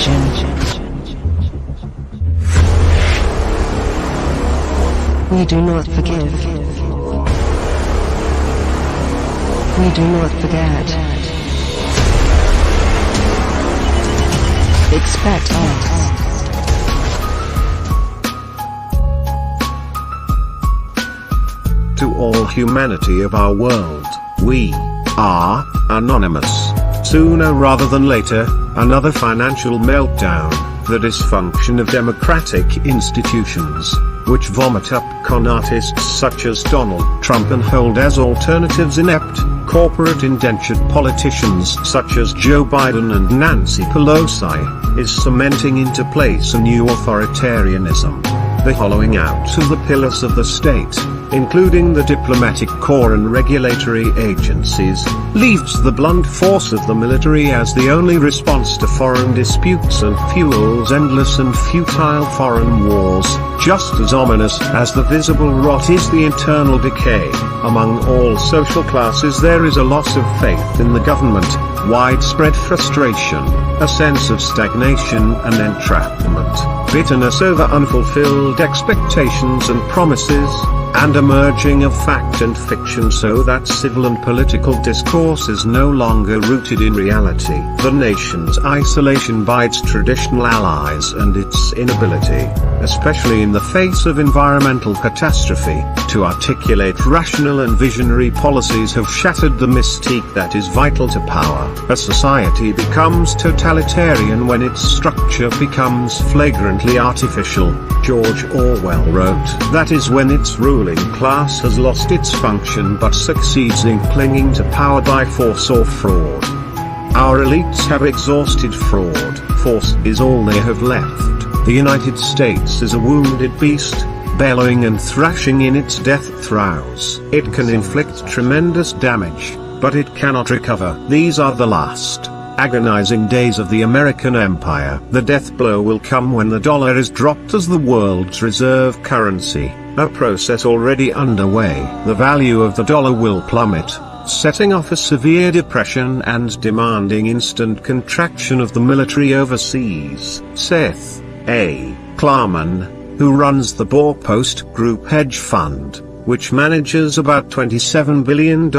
We do not forgive. We do not forget. Expect us. To all humanity of our world, we are anonymous. Sooner rather than later, another financial meltdown, the dysfunction of democratic institutions, which vomit up con artists such as Donald Trump and hold as alternatives inept, corporate indentured politicians such as Joe Biden and Nancy Pelosi, is cementing into place a new authoritarianism. The hollowing out of the pillars of the state, including the diplomatic corps and regulatory agencies, leaves the blunt force of the military as the only response to foreign disputes and fuels endless and futile foreign wars. Just as ominous as the visible rot is the internal decay. Among all social classes there is a loss of faith in the government, widespread frustration, a sense of stagnation and entrapment, bitterness over unfulfilled expectations and promises, and a merging of fact and fiction so that civil and political discourse is no longer rooted in reality. The nation's isolation by its traditional allies and its inability, especially in the face of environmental catastrophe, to articulate rational and visionary policies have shattered the mystique that is vital to power. A society becomes totalitarian when its structure becomes flagrantly artificial. George Orwell wrote, that is when its ruling class has lost its function but succeeds in clinging to power by force or fraud. Our elites have exhausted fraud. Force is all they have left. The United States is a wounded beast, bellowing and thrashing in its death throes. It can inflict tremendous damage, but it cannot recover. These are the last agonizing days of the American empire. The death blow will come when the dollar is dropped as the world's reserve currency, a process already underway. The value of the dollar will plummet, setting off a severe depression and demanding instant contraction of the military overseas. Seth A. Klarman, who runs the Bourpost Group hedge fund, which manages about $27 billion,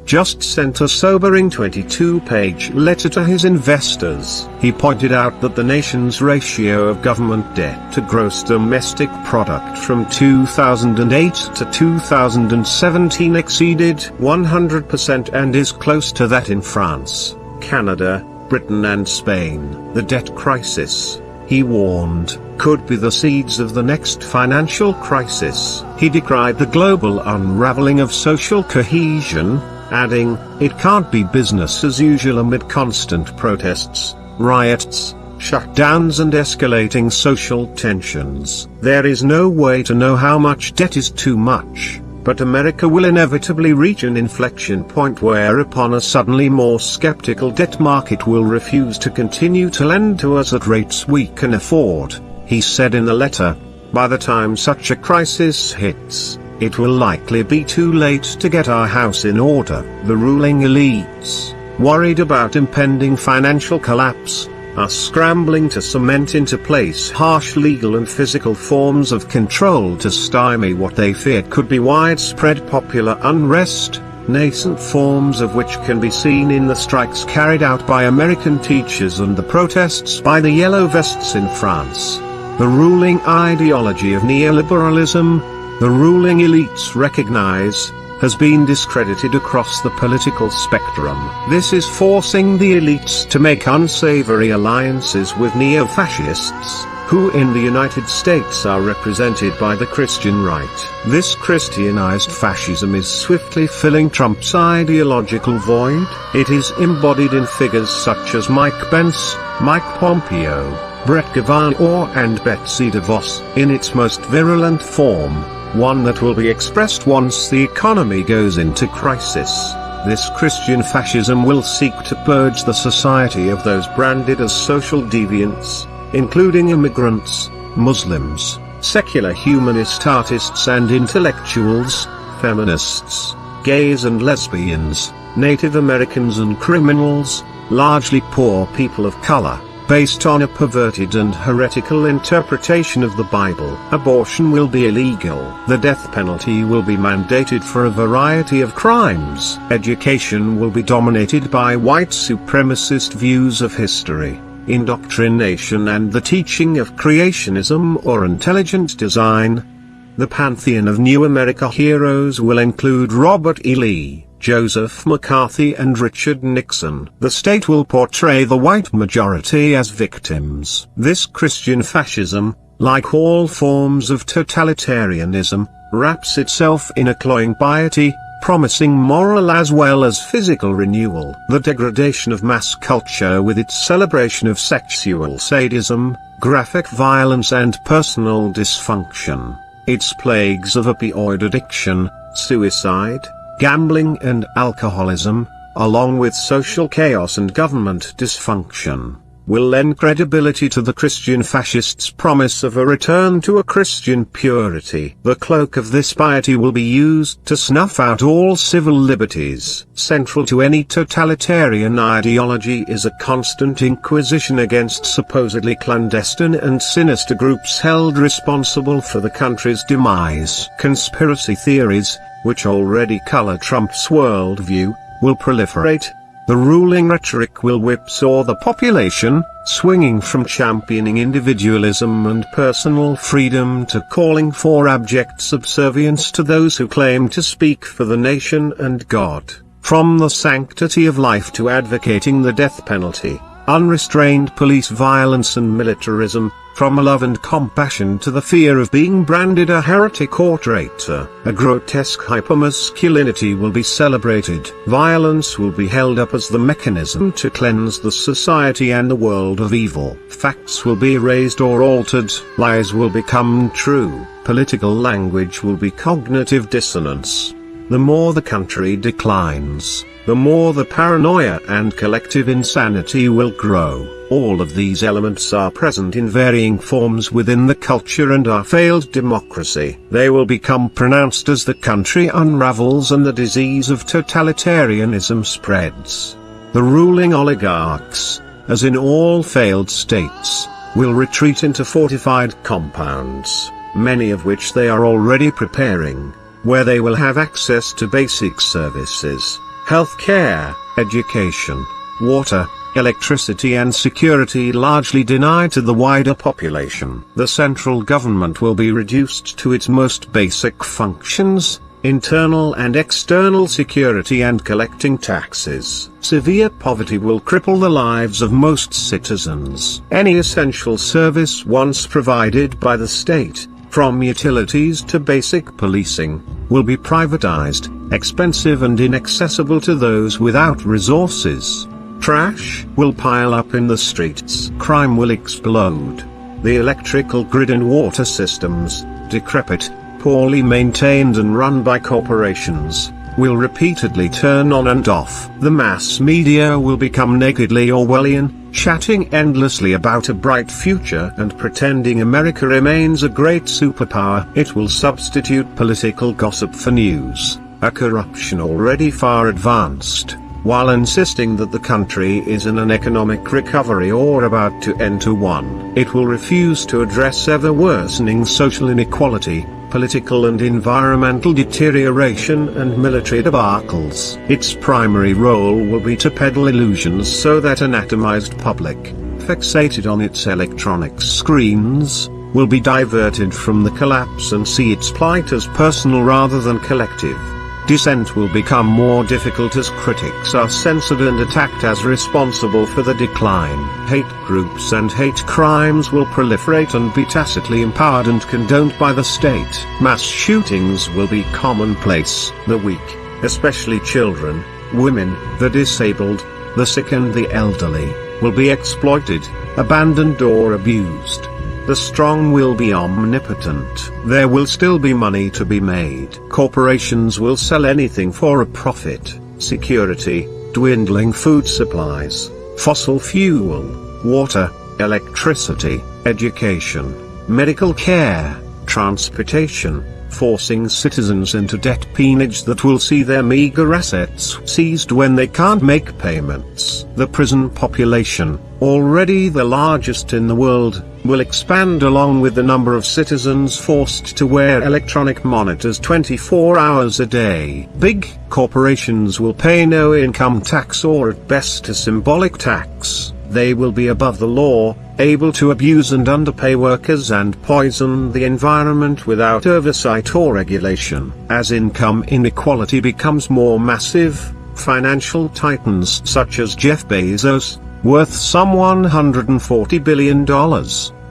just sent a sobering 22-page letter to his investors. He pointed out that the nation's ratio of government debt to gross domestic product from 2008 to 2017 exceeded 100% and is close to that in France, Canada, Britain and Spain. The debt crisis, he warned, could be the seeds of the next financial crisis. He decried the global unraveling of social cohesion, adding, it can't be business as usual amid constant protests, riots, shutdowns and escalating social tensions. There is no way to know how much debt is too much, but America will inevitably reach an inflection point whereupon a suddenly more skeptical debt market will refuse to continue to lend to us at rates we can afford, he said in the letter. By the time such a crisis hits, it will likely be too late to get our house in order. The ruling elites, worried about impending financial collapse, are scrambling to cement into place harsh legal and physical forms of control to stymie what they fear could be widespread popular unrest, nascent forms of which can be seen in the strikes carried out by American teachers and the protests by the Yellow Vests in France. The ruling ideology of neoliberalism, the ruling elites recognize, has been discredited across the political spectrum. This is forcing the elites to make unsavory alliances with neo-fascists, who in the United States are represented by the Christian right. This Christianized fascism is swiftly filling Trump's ideological void. It is embodied in figures such as Mike Pence, Mike Pompeo, Brett Kavanaugh and Betsy DeVos, in its most virulent form, one that will be expressed once the economy goes into crisis. This Christian fascism will seek to purge the society of those branded as social deviants, including immigrants, Muslims, secular humanist artists and intellectuals, feminists, gays and lesbians, Native Americans and criminals, largely poor people of color, based on a perverted and heretical interpretation of the Bible. Abortion will be illegal. The death penalty will be mandated for a variety of crimes. Education will be dominated by white supremacist views of history, indoctrination and the teaching of creationism or intelligent design. The pantheon of New America heroes will include Robert E. Lee, Joseph McCarthy and Richard Nixon. The state will portray the white majority as victims. This Christian fascism, like all forms of totalitarianism, wraps itself in a cloying piety, promising moral as well as physical renewal. The degradation of mass culture with its celebration of sexual sadism, graphic violence and personal dysfunction. Its plagues of opioid addiction, suicide, gambling and alcoholism, along with social chaos and government dysfunction, will lend credibility to the Christian fascists' promise of a return to a Christian purity. The cloak of this piety will be used to snuff out all civil liberties. Central to any totalitarian ideology is a constant inquisition against supposedly clandestine and sinister groups held responsible for the country's demise. Conspiracy theories, which already color Trump's worldview, will proliferate. The ruling rhetoric will whipsaw the population, swinging from championing individualism and personal freedom to calling for abject subservience to those who claim to speak for the nation and God. From the sanctity of life to advocating the death penalty, unrestrained police violence and militarism, from love and compassion to the fear of being branded a heretic or traitor, a grotesque hypermasculinity will be celebrated. Violence will be held up as the mechanism to cleanse the society and the world of evil. Facts will be erased or altered, lies will become true, political language will be cognitive dissonance. The more the country declines, the more the paranoia and collective insanity will grow. All of these elements are present in varying forms within the culture and our failed democracy. They will become pronounced as the country unravels and the disease of totalitarianism spreads. The ruling oligarchs, as in all failed states, will retreat into fortified compounds, many of which they are already preparing, where they will have access to basic services, health care, education, water, electricity and security largely denied to the wider population. The central government will be reduced to its most basic functions, internal and external security and collecting taxes. Severe poverty will cripple the lives of most citizens. Any essential service once provided by the state, from utilities to basic policing, will be privatized, expensive and inaccessible to those without resources. Trash will pile up in the streets. Crime will explode. The electrical grid and water systems, decrepit, poorly maintained and run by corporations, will repeatedly turn on and off. The mass media will become nakedly Orwellian, chatting endlessly about a bright future and pretending America remains a great superpower. It will substitute political gossip for news, a corruption already far advanced, while insisting that the country is in an economic recovery or about to enter one. It will refuse to address ever-worsening social inequality, political and environmental deterioration and military debacles. Its primary role will be to peddle illusions so that an atomized public, fixated on its electronic screens, will be diverted from the collapse and see its plight as personal rather than collective. Dissent will become more difficult as critics are censored and attacked as responsible for the decline. Hate groups and hate crimes will proliferate and be tacitly empowered and condoned by the state. Mass shootings will be commonplace. The weak, especially children, women, the disabled, the sick and the elderly, will be exploited, abandoned or abused. The strong will be omnipotent. There will still be money to be made. Corporations will sell anything for a profit. Security, dwindling food supplies, fossil fuel, water, electricity, education, medical care, transportation, forcing citizens into debt peonage that will see their meager assets seized when they can't make payments. The prison population, already the largest in the world, will expand along with the number of citizens forced to wear electronic monitors 24 hours a day. Big corporations will pay no income tax or at best a symbolic tax. They will be above the law, able to abuse and underpay workers and poison the environment without oversight or regulation. As income inequality becomes more massive, financial titans such as Jeff Bezos, worth some $140 billion,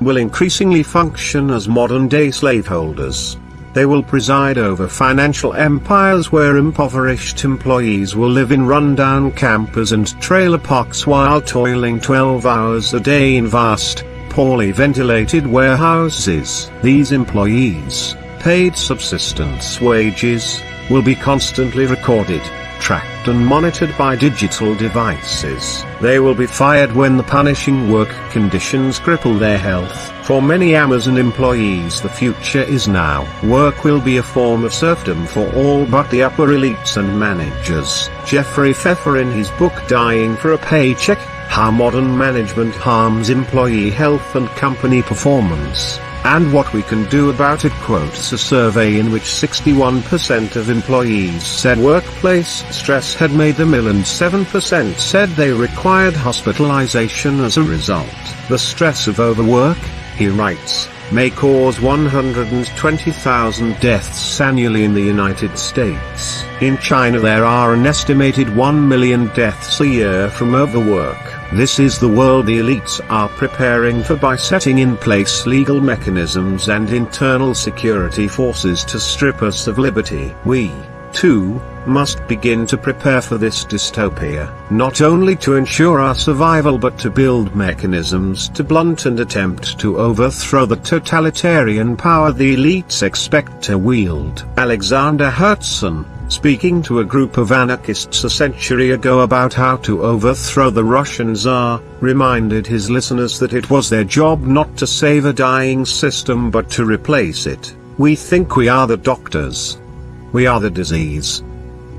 will increasingly function as modern-day slaveholders. They will preside over financial empires where impoverished employees will live in rundown campers and trailer parks while toiling 12 hours a day in vast, poorly ventilated warehouses. These employees, paid subsistence wages, will be constantly recorded, tracked and monitored by digital devices. They will be fired when the punishing work conditions cripple their health. For many Amazon employees the future is now. Work will be a form of serfdom for all but the upper elites and managers. Jeffrey Pfeffer in his book Dying for a Paycheck, How Modern Management Harms Employee Health and Company Performance, and What We Can Do About It quotes a survey in which 61% of employees said workplace stress had made them ill and 7% said they required hospitalization as a result. The stress of overwork, he writes, may cause 120,000 deaths annually in the United States. In China there are an estimated 1 million deaths a year from overwork. This is the world the elites are preparing for by setting in place legal mechanisms and internal security forces to strip us of liberty. We, too, must begin to prepare for this dystopia, not only to ensure our survival but to build mechanisms to blunt and attempt to overthrow the totalitarian power the elites expect to wield. Alexander Herzen, speaking to a group of anarchists a century ago about how to overthrow the Russian Tsar, reminded his listeners that it was their job not to save a dying system but to replace it. We think we are the doctors. We are the disease.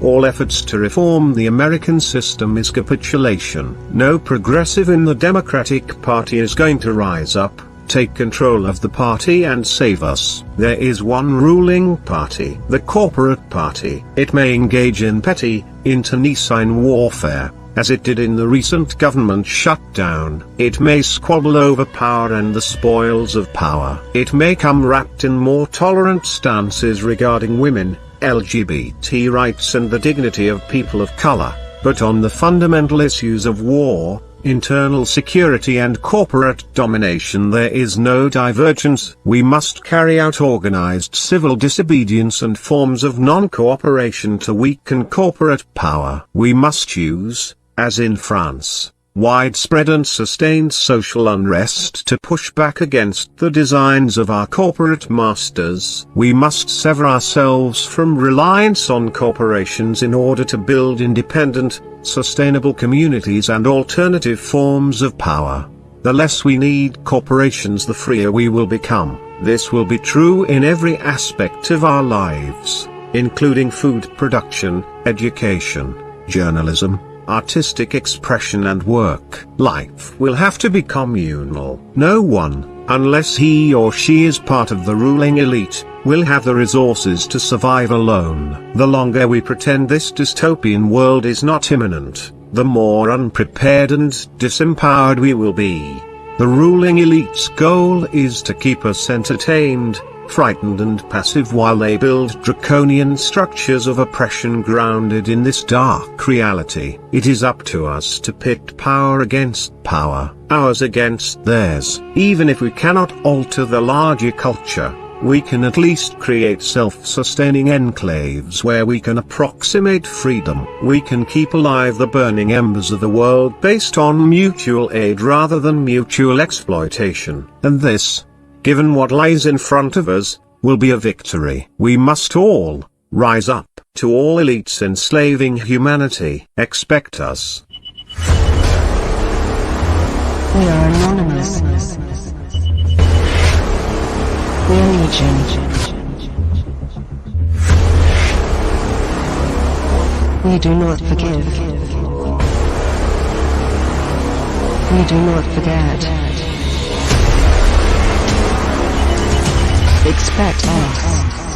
All efforts to reform the American system is capitulation. No progressive in the Democratic Party is going to rise up, take control of the party and save us. There is one ruling party, the corporate party. It may engage in petty, internecine warfare, as it did in the recent government shutdown. It may squabble over power and the spoils of power. It may come wrapped in more tolerant stances regarding women, LGBT rights and the dignity of people of color, but on the fundamental issues of war, internal security and corporate domination there is no divergence. We must carry out organized civil disobedience and forms of non-cooperation to weaken corporate power. We must use, as in France, widespread and sustained social unrest to push back against the designs of our corporate masters. We must sever ourselves from reliance on corporations in order to build independent, sustainable communities and alternative forms of power. The less we need corporations, the freer we will become. This will be true in every aspect of our lives, including food production, education, journalism, artistic expression and work. Life will have to be communal. No one, unless he or she is part of the ruling elite, will have the resources to survive alone. The longer we pretend this dystopian world is not imminent, the more unprepared and disempowered we will be. The ruling elite's goal is to keep us entertained, frightened and passive while they build draconian structures of oppression grounded in this dark reality. It is up to us to pit power against power, ours against theirs. Even if we cannot alter the larger culture, we can at least create self-sustaining enclaves where we can approximate freedom. We can keep alive the burning embers of the world based on mutual aid rather than mutual exploitation. And this, given what lies in front of us, will be a victory. We must all rise up. To all elites enslaving humanity, expect us. We are anonymous. We are legion. We do not forgive. We do not forget. Expect us.